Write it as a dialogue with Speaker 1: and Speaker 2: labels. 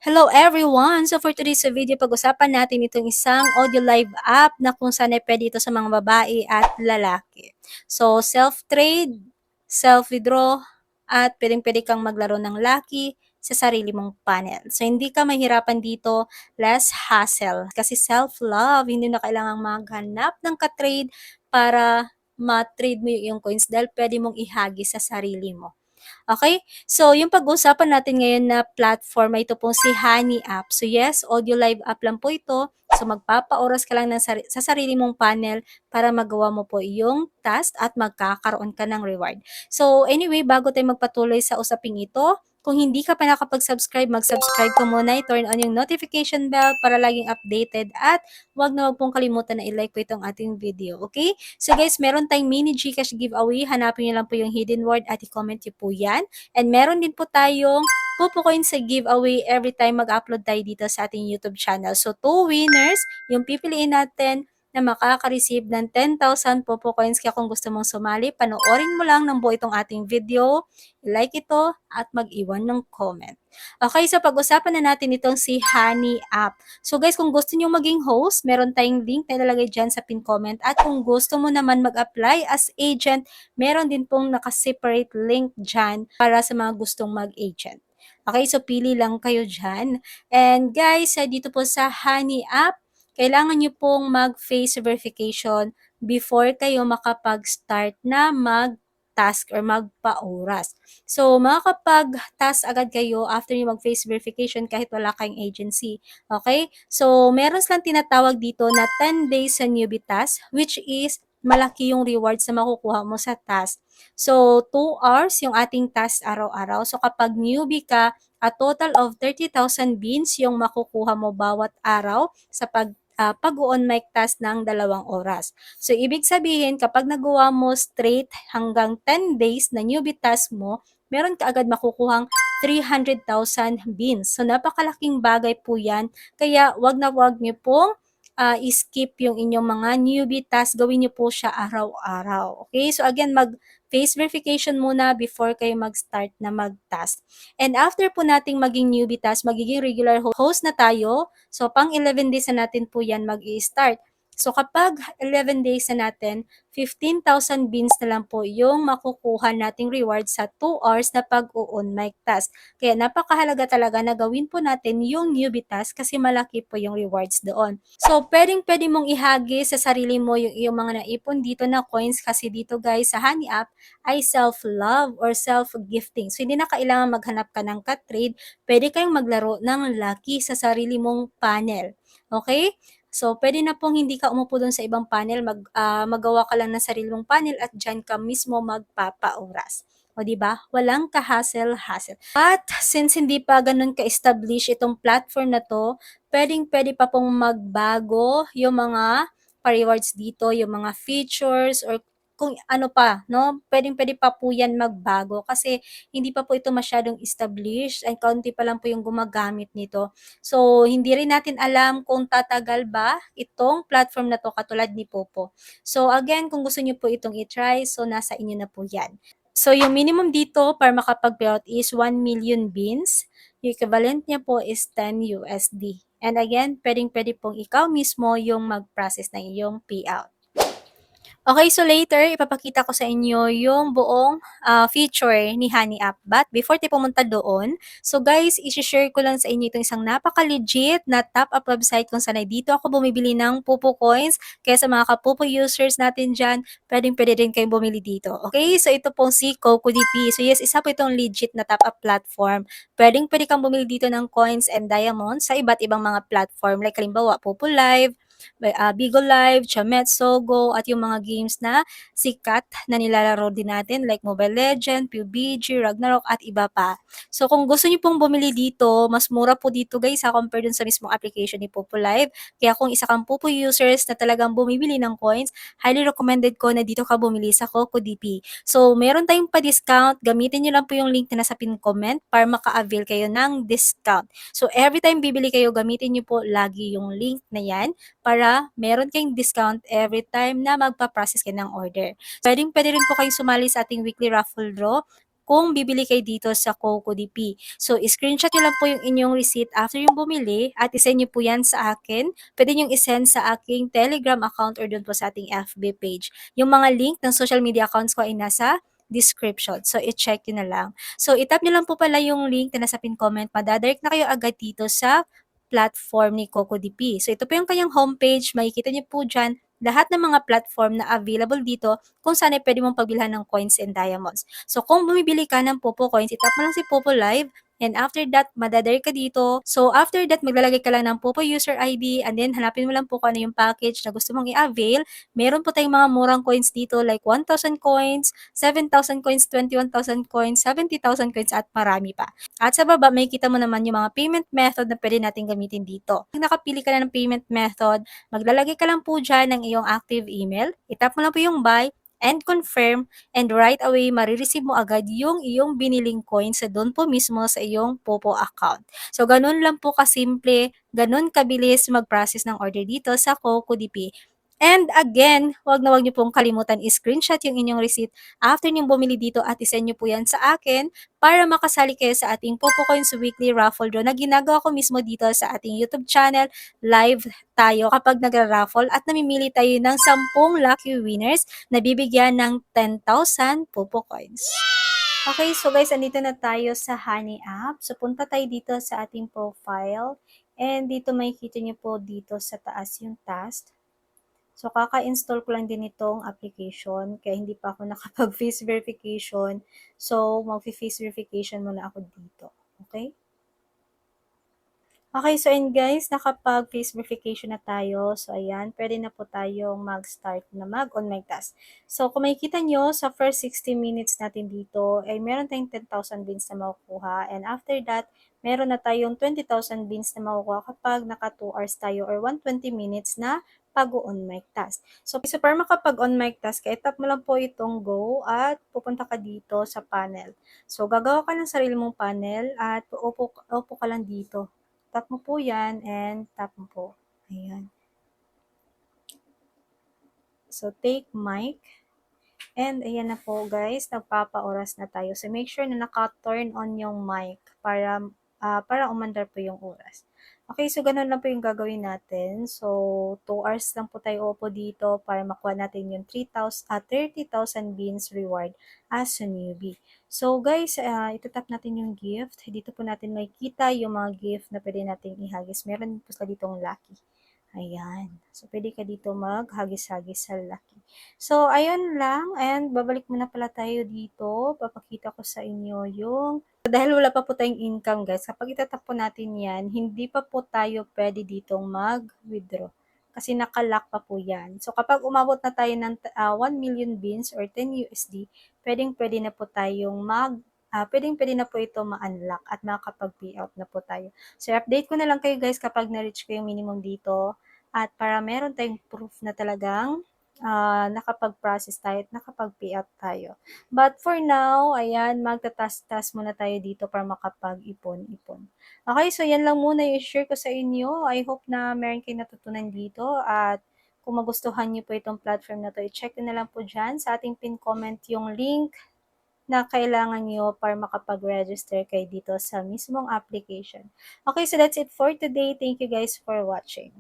Speaker 1: Hello everyone! So for today's video, pag-usapan natin itong isang audio live app na kung saan ay pwede ito sa mga babae at lalaki. So self-trade, self-withdraw, at pwedeng-pwede kang maglaro ng lucky sa sarili mong panel. So hindi ka mahirapan dito, less hassle. Kasi self-love, hindi na kailangang maghanap ng ka-trade para ma-trade mo yung iyong coins dahil pwede mong ihagi sa sarili mo. Okay? So, yung pag-uusapan natin ngayon na platform ay ito pong si Honey App. So, yes, audio live app lang po ito. So, magpapaoras ka lang sa sarili mong panel para magawa mo po yung task at magkakaroon ka ng reward. So, anyway, bago tayo magpatuloy sa usaping ito, kung hindi ka pa nakapag-subscribe, mag-subscribe ka muna, i-turn on yung notification bell para laging updated at wag na wag pong kalimutan na i-like po itong ating video, okay? So guys, meron tayong mini Gcash giveaway. Hanapin nyo lang po yung hidden word at i-comment nyo po yan. And meron din po tayong pupukoin sa giveaway every time mag-upload tayo dito sa ating YouTube channel. So 2 winners, yung pipiliin natin na makaka-receive ng 10,000 Popo Coins. Kaya kung gusto mong sumali, panoorin mo lang ng buo itong ating video, like ito, at mag-iwan ng comment. Okay, so pag-usapan na natin itong si Honey App. So guys, kung gusto nyo maging host, meron tayong link na ilalagay dyan sa pin comment. At kung gusto mo naman mag-apply as agent, meron din pong naka-separate link dyan para sa mga gustong mag-agent. Okay, so pili lang kayo dyan. And guys, dito po sa Honey App, kailangan nyo pong mag-face verification before kayo makapag-start na mag-task or magpa-oras. So, makakapag-task agad kayo after nyo mag-face verification kahit wala kayong agency. Okay? So, meron silang tinatawag dito na 10 days sa newbie task, which is malaki yung rewards na makukuha mo sa task. So, 2 hours yung ating task araw-araw. So, kapag newbie ka, a total of 30,000 beans yung makukuha mo bawat araw sa pag-on mic task ng 2 oras. So, ibig sabihin, kapag nagawa mo straight hanggang 10 days na newbie task mo, meron ka agad makukuhang 300,000 beans. So, napakalaking bagay po yan. Kaya, wag na wag niyo pong skip yung inyong mga newbie task. Gawin niyo po siya araw-araw. Okay? So, again, face verification muna before kayo mag-start na mag-task. And after po nating maging newbie task, magiging regular host na tayo. So, pang 11 days na natin po yan mag-i-start. So, kapag 11 days na natin, 15,000 beans na lang po yung makukuha nating reward sa 2 hours na pag-on mic task. Kaya napakahalaga talaga na gawin po natin yung newbie task kasi malaki po yung rewards doon. So, pwede mong ihagi sa sarili mo yung iyong mga naipon dito na coins kasi dito guys sa Honey App ay self-love or self-gifting. So, hindi na kailangan maghanap ka ng ka-trade. Pwede kayong maglaro ng lucky sa sarili mong panel. Okay? So, pwede na pong hindi ka umupo doon sa ibang panel, magawa ka lang ng sarili mong panel at dyan ka mismo magpapaoras. O, di ba? Walang ka-hassle-hassle. At since hindi pa ganun ka-establish itong platform na to, pwede pa pong magbago yung mga pa-rewards dito, yung mga features or kung ano pa, no? Pwede pa po yan magbago kasi hindi pa po ito masyadong established and kaunti pa lang po yung gumagamit nito. So, hindi rin natin alam kung tatagal ba itong platform na to katulad ni Popo. So, again, kung gusto niyo po itong i-try, so nasa inyo na po yan. So, yung minimum dito para makapag-payout is 1 million beans. Yung equivalent niya po is 10 USD. And again, pwede pong ikaw mismo yung mag-process ng iyong payout. Okay, so later, ipapakita ko sa inyo yung buong feature ni Honey App. But before tayo pumunta doon, so guys, isi-share ko lang sa inyo itong isang napaka-legit na top-up website kung saan ay dito ako bumibili ng Pupo Coins. Kaya sa mga kapupo users natin dyan, pwede rin kayong bumili dito. Okay, so ito pong si CocoDP. So yes, isa po itong legit na top-up platform. Pwede kang bumili dito ng coins and diamonds sa iba't ibang mga platform. Like halimbawa, Pupo Live, Bigo Live, Chametso, Go, at yung mga games na sikat na nilalaro din natin like Mobile Legend, PUBG, Ragnarok, at iba pa. So, kung gusto niyo pong bumili dito, mas mura po dito guys compare dun sa mismong application ni Popo Live. Kaya kung isa kang Popo users na talagang bumibili ng coins, highly recommended ko na dito ka bumili sa CocoDP. So, meron tayong pa-discount. Gamitin niyo lang po yung link na nasa pin comment para maka-avail kayo ng discount. So, every time bibili kayo, gamitin niyo po lagi yung link na yan para meron kayong discount every time na magpa-process kayo ng order. Pwede rin po kayong sumali sa ating weekly raffle draw kung bibili kayo dito sa CocoDP. So, screenshot nyo lang po yung inyong receipt after yung bumili at isend nyo po yan sa akin. Pwede nyo isend sa aking Telegram account or doon po sa ating FB page. Yung mga link ng social media accounts ko ay nasa description. So, i-check nyo na lang. So, itap nyo lang po pala yung link na nasa pin comment. Madadirect na kayo agad dito sa platform ni CocoDP. So, ito po yung kanyang homepage. Makikita nyo po dyan lahat ng mga platform na available dito kung saan ay pwede mong pagbilhan ng coins and diamonds. So, kung bumibili ka ng Popo coins, itap mo lang si Popo Live. And after that, madadare ka dito. So, after that, maglalagay ka lang ng Popo user ID and then hanapin mo lang po kung ano yung package na gusto mong i-avail. Meron po tayong mga murang coins dito like 1,000 coins, 7,000 coins, 21,000 coins, 70,000 coins at marami pa. At sa baba, makikita mo naman yung mga payment method na pwede natin gamitin dito. Pag nakapili ka na ng payment method, maglalagay ka lang po dyan ng iyong active email. Itap mo lang po yung buy and confirm and right away marireceive mo agad yung iyong biniling coins sa doon po mismo sa iyong Popo account. So, ganun lang po kasimple, ganun kabilis mag-process ng order dito sa CocoDP. And again, wag na wag niyo pong kalimutan i-screenshot yung inyong receipt after niyong bumili dito at isend niyo po yan sa akin para makasali kayo sa ating Popo Coins Weekly Raffle Draw na ginagawa ko mismo dito sa ating YouTube channel. Live tayo kapag nagra-raffle at namimili tayo ng 10 lucky winners na bibigyan ng 10,000 Popo Coins. Okay, so guys, andito na tayo sa Honey app. So, punta tayo dito sa ating profile. And dito makikita niyo po dito sa taas yung task. So, kaka-install ko lang din itong application, kaya hindi pa ako nakapag-face verification. So, mag-face verification muna ako dito. Okay? Okay, so and guys, nakapag-face verification na tayo. So, ayan, pwede na po tayong mag-start na mag-on my task. So, kung makikita nyo, sa first 60 minutes natin dito, ay meron tayong 10,000 beans na makukuha. And after that, meron na tayong 20,000 beans na makukuha kapag naka 2 hours tayo or 120 minutes na pag-on mic task. So, para makapag-on mic task, tap mo lang po itong go at pupunta ka dito sa panel. So, gagawa ka ng sarili mong panel at upo ka lang dito. Tap mo po yan and tap mo po. Ayan. So, take mic. And ayan na po guys, nagpapa-oras na tayo. So, make sure na naka-turn on yung mic para umandar po yung oras. Okay, so ganun lang po yung gagawin natin. So, 2 hours lang po tayo upo dito para makuha natin yung 30,000 beans reward as a newbie. So, guys, itatap natin yung gift. Dito po natin makikita yung mga gift na pwede natin ihagis. Meron po sila ditong lucky. Ayan. So, pwede ka dito maghagis-hagis sa lucky. So, ayun lang. And babalik muna pala tayo dito. Papakita ko sa inyo yung dahil wala pa po tayong income guys, kapag itatap po natin yan, hindi pa po tayo pwede ditong mag-withdraw. Kasi nakalock pa po yan. So kapag umabot na tayo ng 1 million beans or 10 USD, pwede na po tayong pwede na po ito ma-unlock at makakapag-payout na po tayo. So update ko na lang kayo guys kapag na-reach ko yung minimum dito at para meron tayong proof na talagang nakapag-process tayo at nakapag-payout tayo. But for now, ayan, magtatas-tas muna tayo dito para makapag-ipon-ipon. Okay, so yan lang muna yung share ko sa inyo. I hope na meron kayong natutunan dito at kung magustuhan niyo po itong platform na to, i-check na lang po dyan sa ating pin comment yung link na kailangan nyo para makapag-register kayo dito sa mismong application. Okay, so that's it for today. Thank you guys for watching.